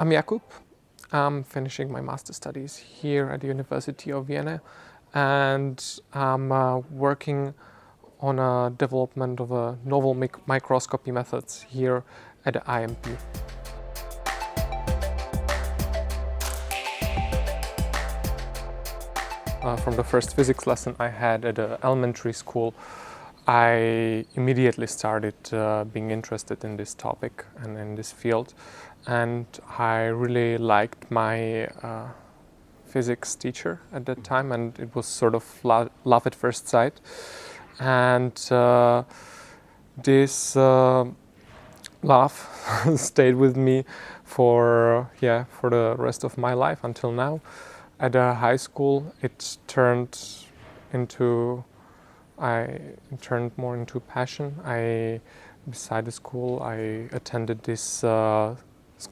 I'm Jakub. I'm finishing my master's studies here at the University of Vienna, and I'm working on a development of a novel microscopy methods here at the IMP. From the first physics lesson I had at the elementary school, I immediately started being interested in this topic and in this field, and I really liked my physics teacher at that time, and it was sort of love at first sight. And this love stayed with me for the rest of my life until now. At high school, it turned more into passion. Beside the school, I attended these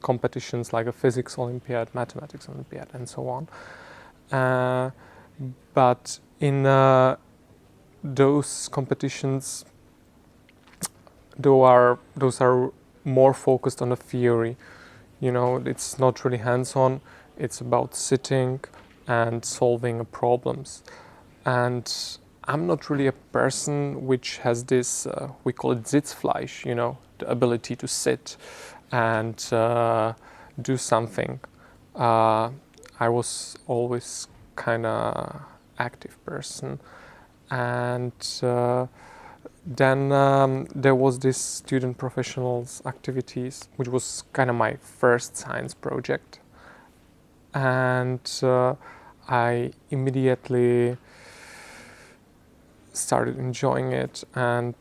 competitions like a physics Olympiad, mathematics Olympiad, and so on. But in those competitions, those are more focused on the theory. You know, it's not really hands-on. It's about sitting and solving problems. And I'm not really a person which has this, we call it Sitzfleisch, you know, the ability to sit and do something. I was always kind of active person. And then there was this student professionals activities, which was kind of my first science project. And I immediately started enjoying it, and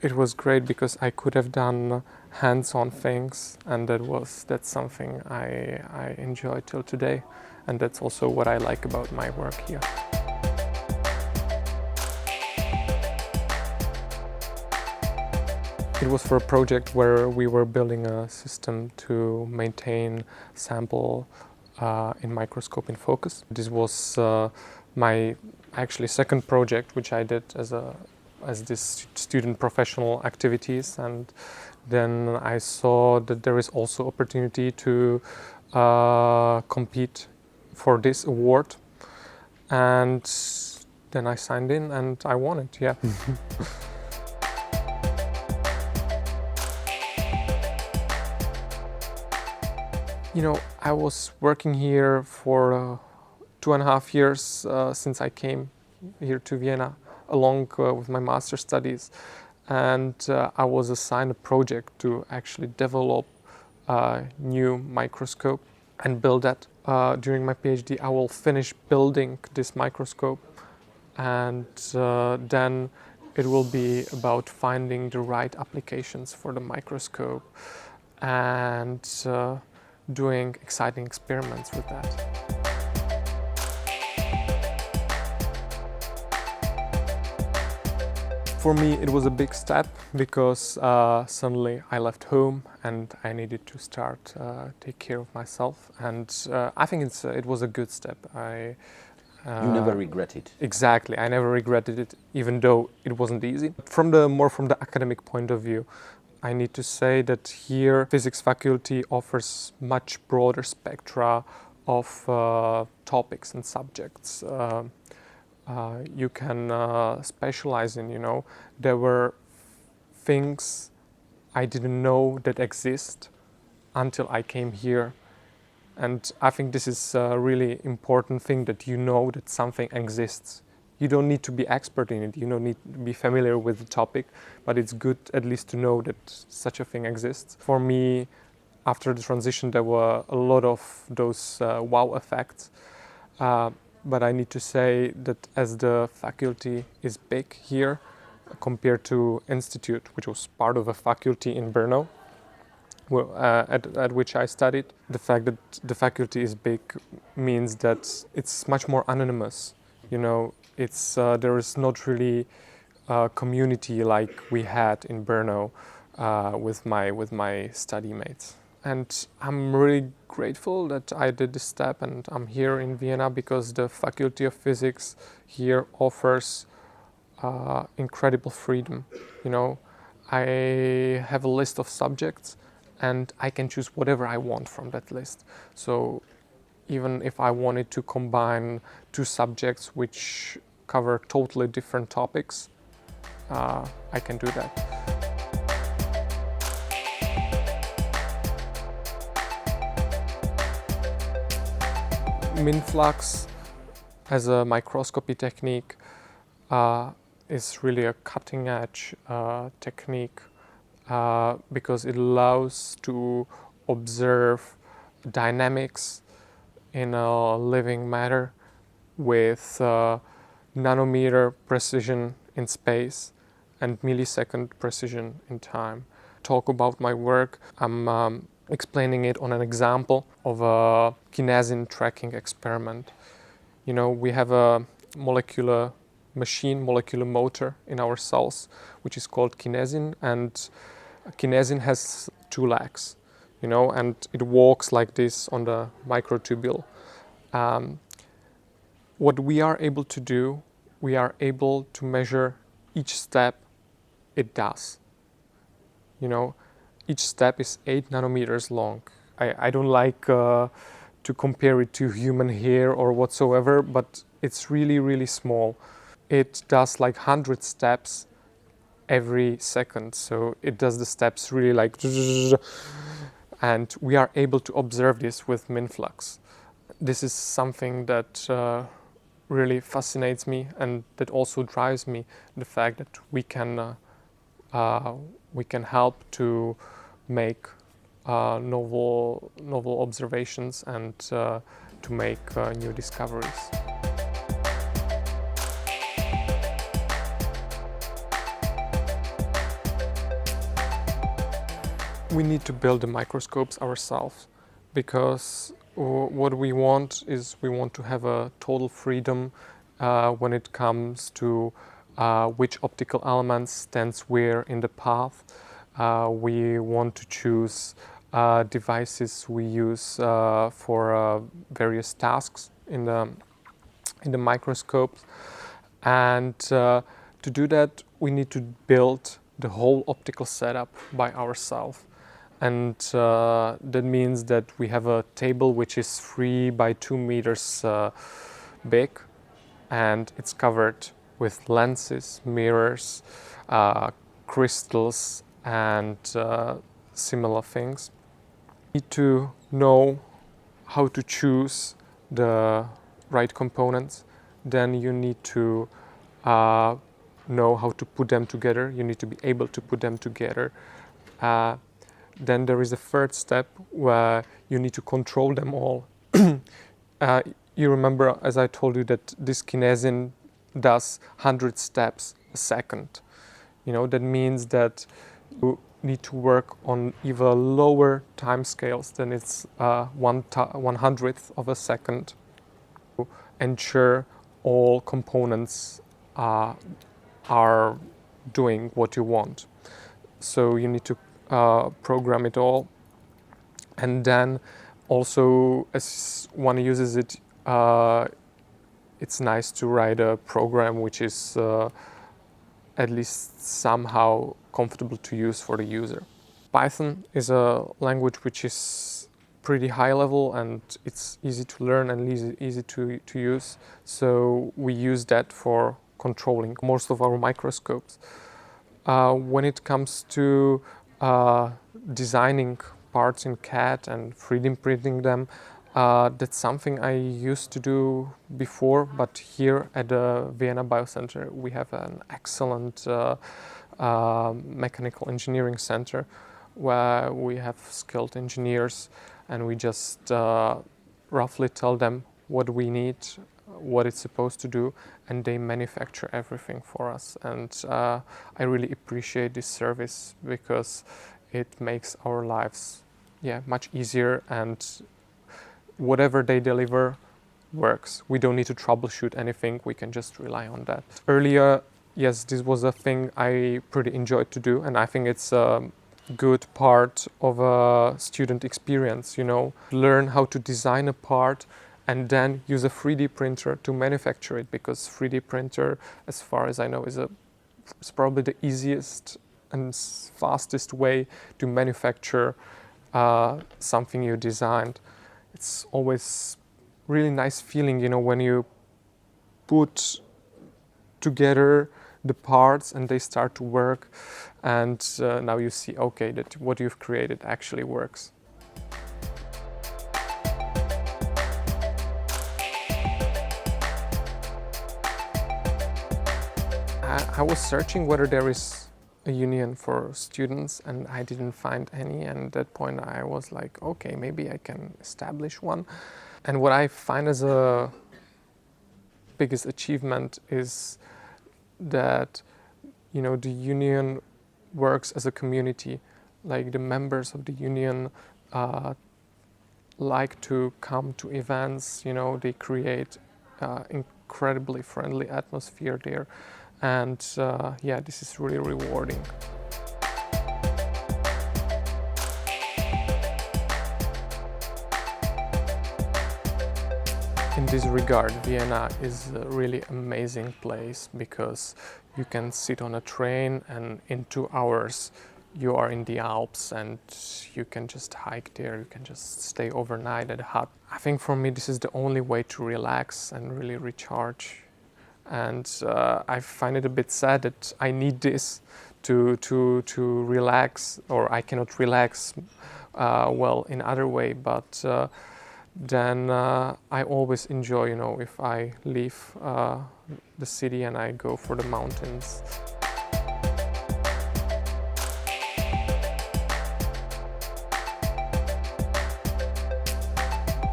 it was great because I could have done hands-on things, and that's something I enjoy till today, and that's also what I like about my work here. It was for a project where we were building a system to maintain sample in microscope in focus. This was my actually second project, which I did as this student professional activities, and then I saw that there is also opportunity to compete for this award, and then I signed in and I won it. Yeah. You know, I was working here for 2.5 years since I came here to Vienna, along with my master's studies, and I was assigned a project to actually develop a new microscope and build that. During my PhD, I will finish building this microscope, and then it will be about finding the right applications for the microscope and doing exciting experiments with that. For me, it was a big step because suddenly I left home and I needed to start take care of myself, and I think it was a good step. You never regret it. Exactly, I never regretted it, even though it wasn't easy. From the academic point of view, I need to say that here physics faculty offers much broader spectra of topics and subjects. You can specialize in, you know, there were things I didn't know that exist until I came here. And I think this is a really important thing, that you know that something exists. You don't need to be expert in it, you don't need to be familiar with the topic, but it's good at least to know that such a thing exists. For me, after the transition, there were a lot of those wow effects. But I need to say that as the faculty is big here compared to institute, which was part of a faculty in Brno, at which I studied, the fact that the faculty is big means that it's much more anonymous. You know, there is not really a community like we had in Brno with my study mates. And I'm really grateful that I did this step and I'm here in Vienna, because the Faculty of Physics here offers incredible freedom. You know, I have a list of subjects and I can choose whatever I want from that list. So even if I wanted to combine two subjects which cover totally different topics, I can do that. Minflux as a microscopy technique is really a cutting-edge technique because it allows to observe dynamics in a living matter with nanometer precision in space and millisecond precision in time. Talk about my work, I'm explaining it on an example of a kinesin tracking experiment. You know, we have a molecular machine, molecular motor in our cells, which is called kinesin, and kinesin has two legs, you know, and it walks like this on the microtubule. What we are able to do, we are able to measure each step it does. You know, each step is 8 nanometers long. I don't like to compare it to human hair or whatsoever, but it's really, really small. It does like 100 steps every second, so it does the steps really like, and we are able to observe this with Minflux. This is something that really fascinates me, and that also drives me, the fact that we can help to make novel observations and to make new discoveries. We need to build the microscopes ourselves, because what we want is we want to have a total freedom when it comes to which optical element stands where in the path. We want to choose devices we use for various tasks in the microscopes, and to do that we need to build the whole optical setup by ourselves. And that means that we have a table which is 3 by 2 meters big, and it's covered with lenses, mirrors, crystals, and similar things. You need to know how to choose the right components. Then you need to know how to put them together. You need to be able to put them together. Then there is a third step where you need to control them all. You remember, as I told you, that this kinesin does 100 steps a second. You know, that means that you need to work on even lower time scales than it's 1/100th of a second to ensure all components are doing what you want. So you need to program it all, and then also as one uses it, it's nice to write a program which is at least somehow comfortable to use for the user. Python is a language which is pretty high level, and it's easy to learn and easy to use, so we use that for controlling most of our microscopes. When it comes to designing parts in CAD and 3D printing them, that's something I used to do before, but here at the Vienna Biocenter we have an excellent mechanical engineering center where we have skilled engineers, and we just roughly tell them what we need, what it's supposed to do, and they manufacture everything for us. And I really appreciate this service because it makes our lives much easier, and whatever they deliver works. We don't need to troubleshoot anything, we can just rely on that. Earlier, yes, this was a thing I pretty enjoyed to do, and I think it's a good part of a student experience, you know. Learn how to design a part and then use a 3D printer to manufacture it, because 3D printer, as far as I know, is probably the easiest and fastest way to manufacture something you designed. It's always really nice feeling, when you put together the parts and they start to work, and now you see, okay, that what you've created actually works. I was searching whether there is a union for students, and I didn't find any, and at that point I was like, okay, maybe I can establish one. And what I find as a biggest achievement is that the union works as a community. Like, the members of the union like to come to events. They create incredibly friendly atmosphere there, and this is really rewarding. In this regard, Vienna is a really amazing place, because you can sit on a train and in 2 hours you are in the Alps, and you can just hike there, you can just stay overnight at a hut. I think for me this is the only way to relax and really recharge. And I find it a bit sad that I need this to relax, or I cannot relax in other way, but then I always enjoy, if I leave the city and I go for the mountains.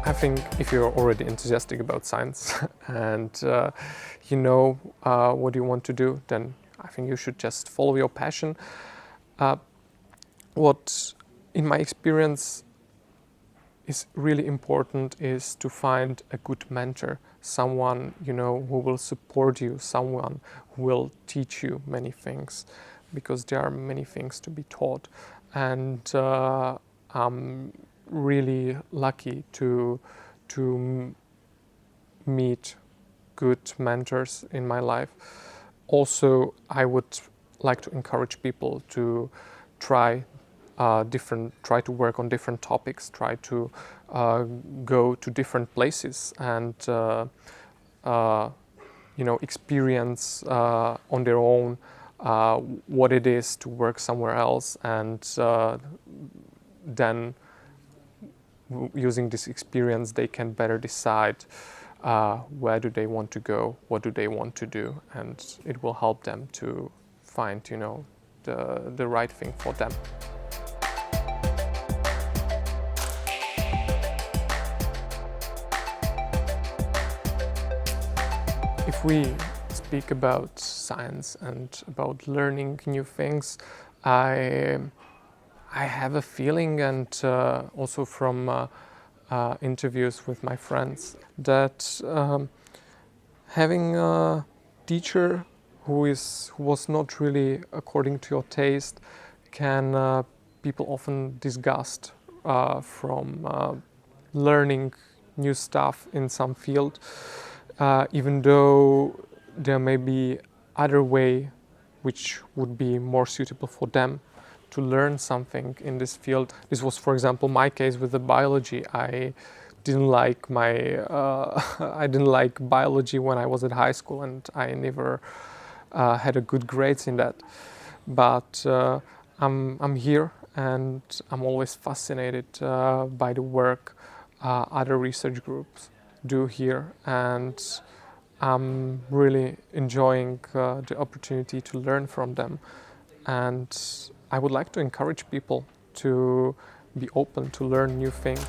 I think if you're already enthusiastic about science and what you want to do, then I think you should just follow your passion. What, in my experience, is really important is to find a good mentor, someone who will support you, someone who will teach you many things, because there are many things to be taught. And I'm really lucky to meet good mentors in my life. Also, I would like to encourage people to try to work on different topics, try to go to different places and experience on their own what it is to work somewhere else, and then using this experience they can better decide where do they want to go, what do they want to do, and it will help them to find the right thing for them. If we speak about science and about learning new things, I have a feeling, and also from interviews with my friends, that having a teacher who was not really according to your taste can people often disgust from learning new stuff in some field. Even though there may be other way which would be more suitable for them to learn something in this field. This was, for example, my case with the biology. I didn't like biology when I was at high school, and I never had a good grades in that. But I'm here, and I'm always fascinated by the work other research groups do here, and I'm really enjoying the opportunity to learn from them. And I would like to encourage people to be open to learn new things.